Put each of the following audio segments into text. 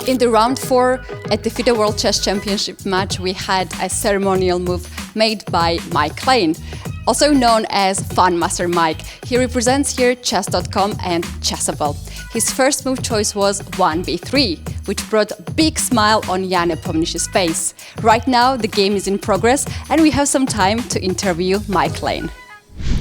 In the round 4 at the FIDE World Chess Championship match, we had a ceremonial move made by Klein, also known as Fun Master Mike. He represents here chess.com and Chessable. His first move choice was 1b3, which brought a big smile on Jan Nepomniachtchi's face. Right now, the game is in progress, and we have some time to interview Klein.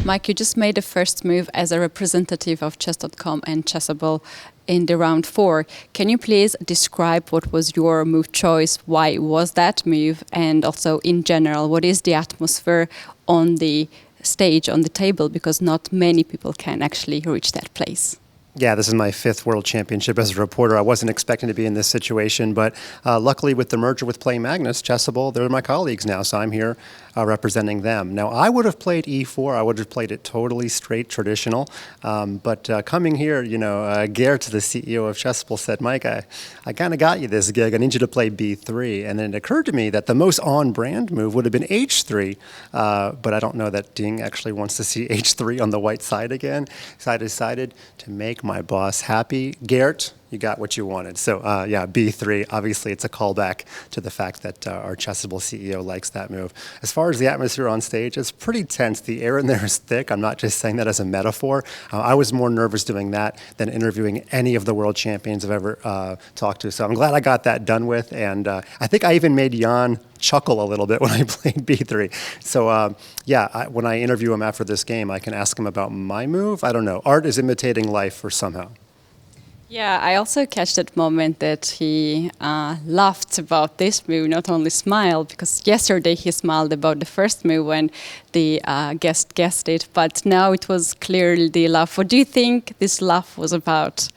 Mike, you just made the first move as a representative of chess.com and Chessable in the round 4. Can you please describe what was your move choice, why was that move, and also in general, what is the atmosphere on the stage, on the table, because not many people can actually reach that place? Yeah, this is my 5th World Championship as a reporter. I wasn't expecting to be in this situation, but luckily with the merger with Play Magnus, Chessable, they're my colleagues now, so I'm here representing them. Now, I would have played e4. I would have played it totally straight, traditional, but coming here, Gert, the CEO of Chessable, said, Mike, I kind of got you this gig. I need you to play b3. And then it occurred to me that the most on-brand move would have been h3, but I don't know that Ding actually wants to see h3 on the white side again, so I decided to make my boss happy. Gert, you got what you wanted. So yeah, b3, obviously it's a callback to the fact that our Chessable CEO likes that move. As far as the atmosphere on stage, it's pretty tense. The air in there is thick. I'm not just saying that as a metaphor. I was more nervous doing that than interviewing any of the world champions I've ever talked to. So I'm glad I got that done with. And I think I even made Jan chuckle a little bit when I played b3. So yeah, when I interview him after this game, I can ask him about my move. I don't know. Art is imitating life or somehow. Yeah, I also catch that moment that he laughed about this move, not only smiled, because yesterday he smiled about the first move when the guest guessed it, but now it was clearly the laugh. What do you think this laugh was about?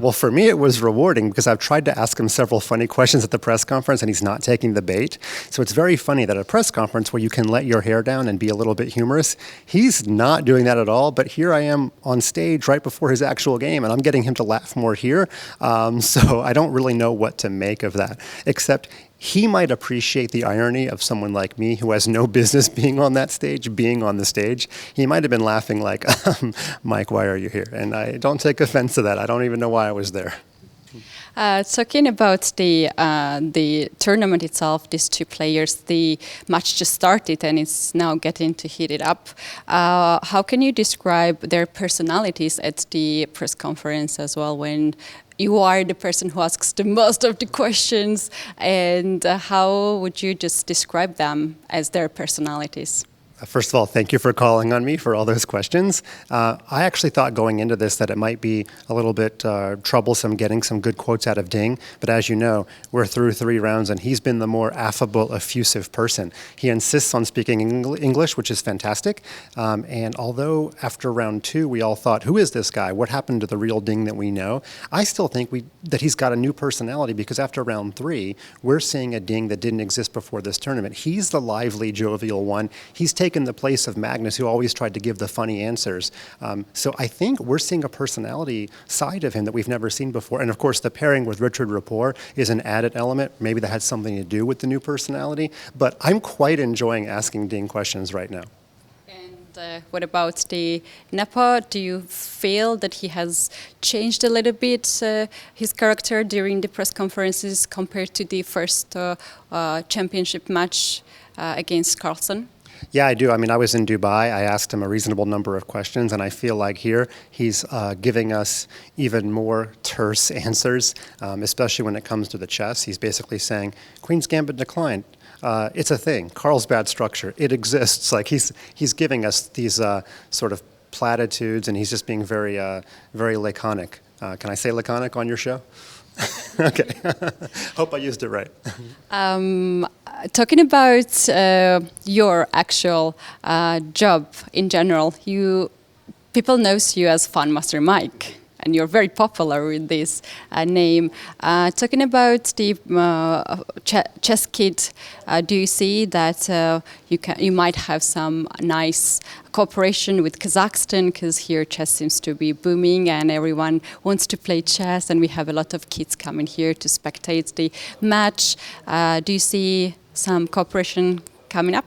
Well, for me, it was rewarding because I've tried to ask him several funny questions at the press conference and he's not taking the bait. So it's very funny that at a press conference where you can let your hair down and be a little bit humorous, he's not doing that at all. But here I am on stage right before his actual game and I'm getting him to laugh more here. So I don't really know what to make of that, except he might appreciate the irony of someone like me who has no business being on that stage, being on the stage. He might have been laughing like, Mike, why are you here? And I don't take offense to that. I don't even know why I was there. Talking about the tournament itself, these two players, the match just started and it's now getting to heat it up. How can you describe their personalities at the press conference as well, when you are the person who asks the most of the questions, and how would you just describe them as their personalities? First of all, thank you for calling on me for all those questions. I actually thought going into this that it might be a little bit troublesome getting some good quotes out of Ding, but as you know, we're through 3 rounds and he's been the more affable, effusive person. He insists on speaking English, which is fantastic, and although after round 2 we all thought, who is this guy? What happened to the real Ding that we know? I still think that he's got a new personality because after round 3, we're seeing a Ding that didn't exist before this tournament. He's the lively, jovial one. He's taken the place of Magnus, who always tried to give the funny answers. So I think we're seeing a personality side of him that we've never seen before. And of course, the pairing with Richard Rapport is an added element. Maybe that had something to do with the new personality. But I'm quite enjoying asking Ding questions right now. And what about the Nepo? Do you feel that he has changed a little bit his character during the press conferences compared to the first championship match against Carlsen? Yeah, I do. I mean, I was in Dubai. I asked him a reasonable number of questions, and I feel like here he's giving us even more terse answers, especially when it comes to the chess. He's basically saying, Queen's Gambit declined. It's a thing. Carlsbad structure. It exists. Like he's giving us these sort of platitudes, and he's just being very, very laconic. Can I say laconic on your show? Okay. Hope I used it right. Talking about your actual job in general, people know you as Fun Master Mike, and you're very popular with this name. Talking about the chess kit, do you see that you might have some nice cooperation with Kazakhstan, because here chess seems to be booming and everyone wants to play chess, and we have a lot of kids coming here to spectate the match. Do you see some cooperation coming up?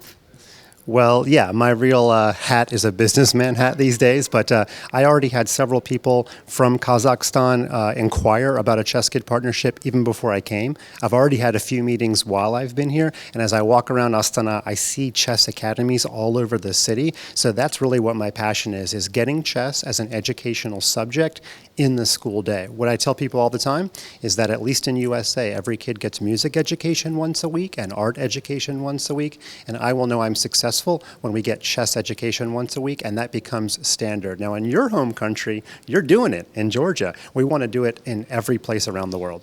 Well, yeah, my real hat is a businessman hat these days, but I already had several people from Kazakhstan inquire about a Chess Kid partnership even before I came. I've already had a few meetings while I've been here, and as I walk around Astana, I see chess academies all over the city. So that's really what my passion is getting chess as an educational subject in the school day. What I tell people all the time is that at least in USA, every kid gets music education once a week and art education once a week, and I will know I'm successful when we get chess education once a week, and that becomes standard. Now, in your home country, you're doing it in Georgia. We want to do it in every place around the world.